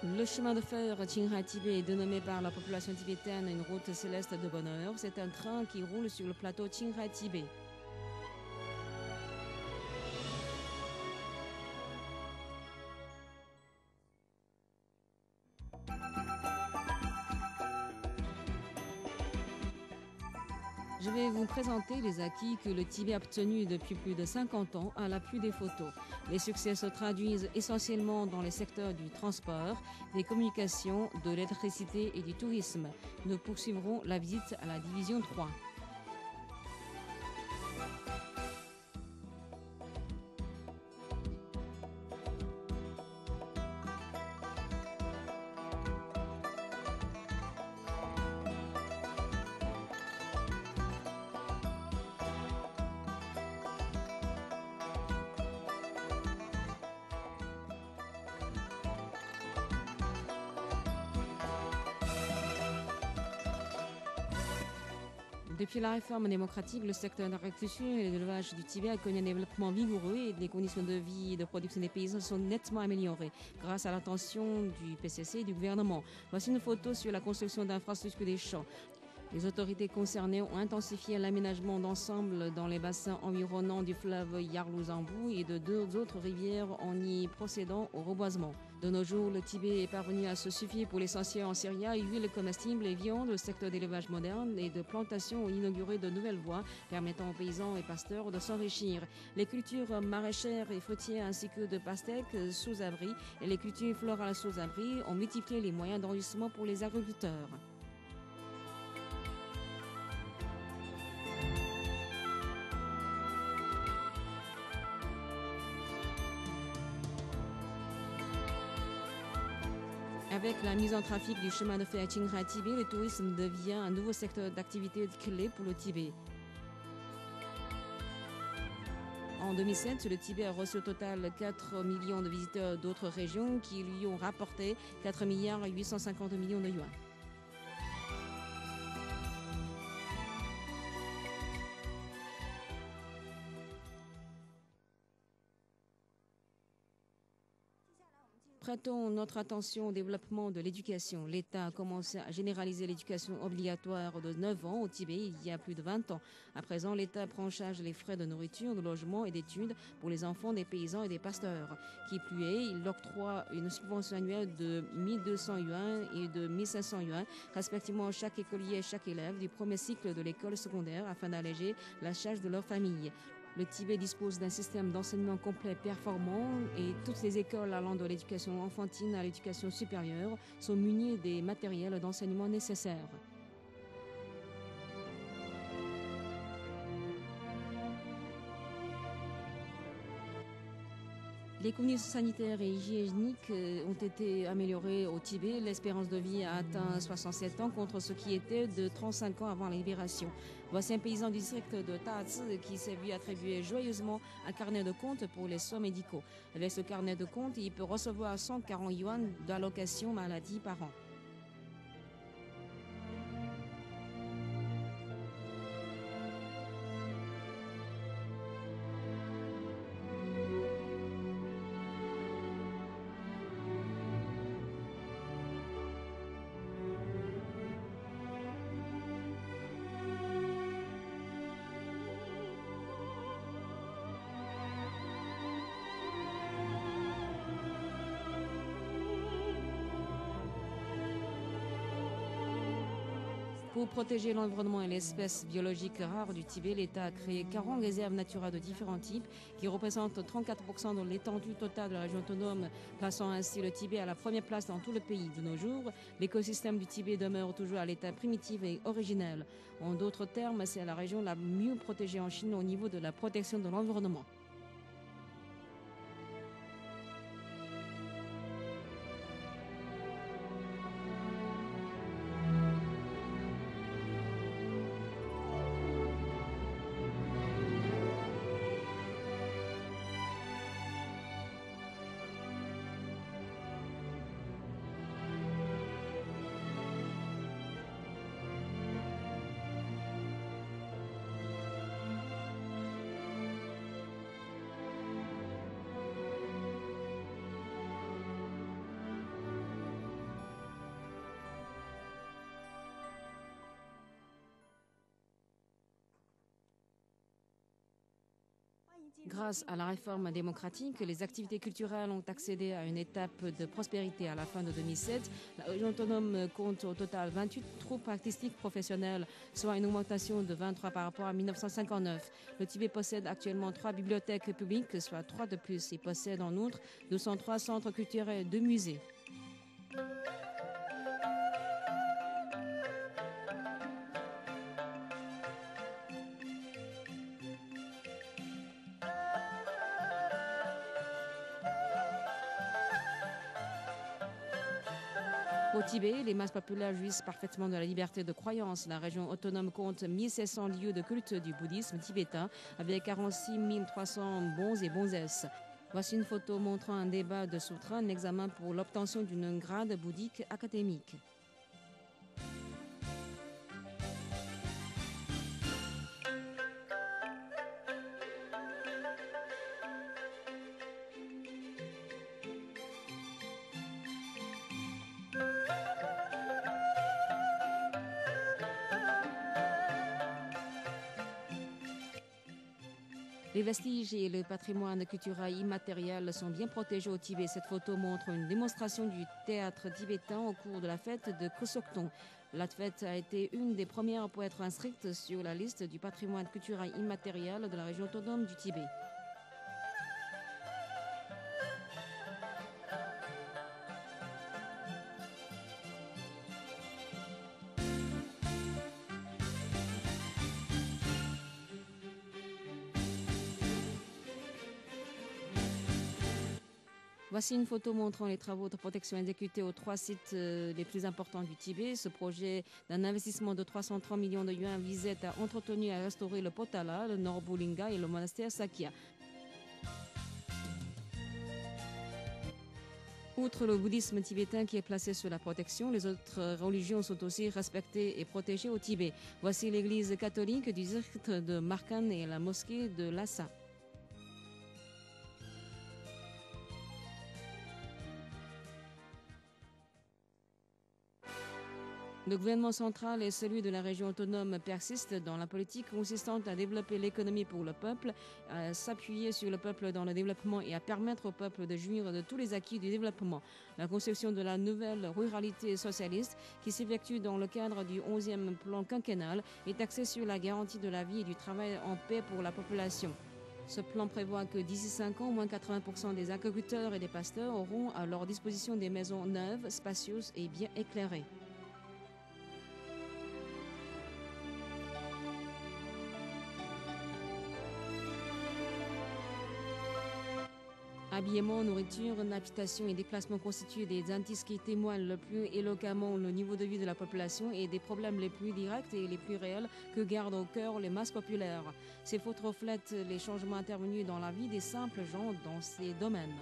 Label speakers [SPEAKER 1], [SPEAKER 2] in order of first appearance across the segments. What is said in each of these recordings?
[SPEAKER 1] Le chemin de fer Qinghai-Tibet est dénommé par la population tibétaine une route céleste de bonheur. C'est un train qui roule sur le plateau Qinghai-Tibet. Je vais vous présenter les acquis que le Tibet a obtenus depuis plus de 50 ans à l'appui des photos. Les succès se traduisent essentiellement dans les secteurs du transport, des communications, de l'électricité et du tourisme. Nous poursuivrons la visite à la division 3. Depuis la réforme démocratique, le secteur de l'agriculture et de l'élevage du Tibet a connu un développement vigoureux et les conditions de vie et de production des paysans sont nettement améliorées grâce à l'attention du PCC et du gouvernement. Voici une photo sur la construction d'infrastructures des champs. Les autorités concernées ont intensifié l'aménagement d'ensemble dans les bassins environnants du fleuve Yarlou-Zambou et de deux autres rivières en y procédant au reboisement. De nos jours, le Tibet est parvenu à se suffire pour l'essentiel en céréales, huiles comestibles et viandes. Le secteur d'élevage moderne et de plantation ont inauguré de nouvelles voies permettant aux paysans et pasteurs de s'enrichir. Les cultures maraîchères et fruitières ainsi que de pastèques sous abri et les cultures florales sous abri ont multiplié les moyens d'enrichissement pour les agriculteurs. Avec la mise en trafic du chemin de fer Qinghai-Tibet, le tourisme devient un nouveau secteur d'activité clé pour le Tibet. En 2007, le Tibet a reçu au total 4 millions de visiteurs d'autres régions qui lui ont rapporté 4 milliards 850 millions de yuans. Prêtons notre attention au développement de l'éducation. L'État a commencé à généraliser l'éducation obligatoire de 9 ans au Tibet il y a plus de 20 ans. À présent, l'État prend en charge les frais de nourriture, de logement et d'études pour les enfants des paysans et des pasteurs. Qui plus est, il octroie une subvention annuelle de 1200 yuan et de 1500 yuan, respectivement à chaque écolier et chaque élève du premier cycle de l'école secondaire afin d'alléger la charge de leur famille. Le Tibet dispose d'un système d'enseignement complet performant et toutes les écoles allant de l'éducation enfantine à l'éducation supérieure sont munies des matériels d'enseignement nécessaires. Les conditions sanitaires et hygiéniques ont été améliorées au Tibet. L'espérance de vie a atteint 67 ans contre ce qui était de 35 ans avant la libération. Voici un paysan du district de Tazi qui s'est vu attribuer joyeusement un carnet de compte pour les soins médicaux. Avec ce carnet de compte, il peut recevoir 140 yuan d'allocation maladie par an. Pour protéger l'environnement et l'espèce biologique rare du Tibet, l'État a créé 40 réserves naturelles de différents types qui représentent 34% de l'étendue totale de la région autonome, plaçant ainsi le Tibet à la première place dans tout le pays. De nos jours, l'écosystème du Tibet demeure toujours à l'état primitif et originel. En d'autres termes, c'est la région la mieux protégée en Chine au niveau de la protection de l'environnement. Grâce à la réforme démocratique, les activités culturelles ont accédé à une étape de prospérité à la fin de 2007. La région autonome compte au total 28 troupes artistiques professionnelles, soit une augmentation de 23 par rapport à 1959. Le Tibet possède actuellement 3 bibliothèques publiques, soit 3 de plus, et possède en outre 203 centres culturels et 2 musées. Au Tibet, les masses populaires jouissent parfaitement de la liberté de croyance. La région autonome compte 1700 lieux de culte du bouddhisme tibétain avec 46 300 bons et bonzesses. Voici une photo montrant un débat de sutra, un examen pour l'obtention d'une grade bouddhique académique. Les vestiges et le patrimoine culturel immatériel sont bien protégés au Tibet. Cette photo montre une démonstration du théâtre tibétain au cours de la fête de Kusokton. La fête a été une des premières pour être inscrite sur la liste du patrimoine culturel immatériel de la région autonome du Tibet. Voici une photo montrant les travaux de protection exécutés aux 3 sites les plus importants du Tibet. Ce projet d'un investissement de 330 millions de yuans visait à entretenir et à restaurer le Potala, le Norbulinga et le monastère Sakya. Outre le bouddhisme tibétain qui est placé sous la protection, les autres religions sont aussi respectées et protégées au Tibet. Voici l'église catholique du district de Markan et la mosquée de Lhasa. Le gouvernement central et celui de la région autonome persistent dans la politique consistant à développer l'économie pour le peuple, à s'appuyer sur le peuple dans le développement et à permettre au peuple de jouir de tous les acquis du développement. La construction de la nouvelle ruralité socialiste qui s'effectue dans le cadre du 11e plan quinquennal est axée sur la garantie de la vie et du travail en paix pour la population. Ce plan prévoit que d'ici 5 ans, au moins 80% des agriculteurs et des pasteurs auront à leur disposition des maisons neuves, spacieuses et bien éclairées. Habillement, nourriture, habitation et déplacement constituent des indices qui témoignent le plus éloquemment le niveau de vie de la population et des problèmes les plus directs et les plus réels que gardent au cœur les masses populaires. Ces photos reflètent les changements intervenus dans la vie des simples gens dans ces domaines.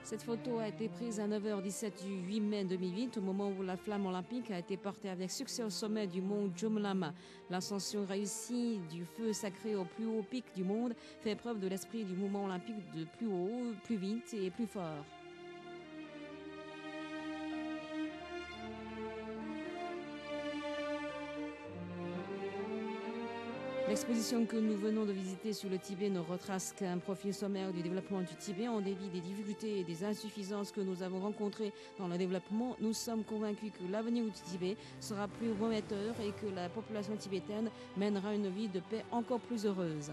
[SPEAKER 1] Cette photo a été prise à 9h17 du 8 mai 2008, au moment où la flamme olympique a été portée avec succès au sommet du mont Jomlama. L'ascension réussie du feu sacré au plus haut pic du monde fait preuve de l'esprit du mouvement olympique de plus haut, plus vite et plus fort. L'exposition que nous venons de visiter sur le Tibet ne retrace qu'un profil sommaire du développement du Tibet. En dépit des difficultés et des insuffisances que nous avons rencontrées dans le développement, nous sommes convaincus que l'avenir du Tibet sera plus prometteur et que la population tibétaine mènera une vie de paix encore plus heureuse.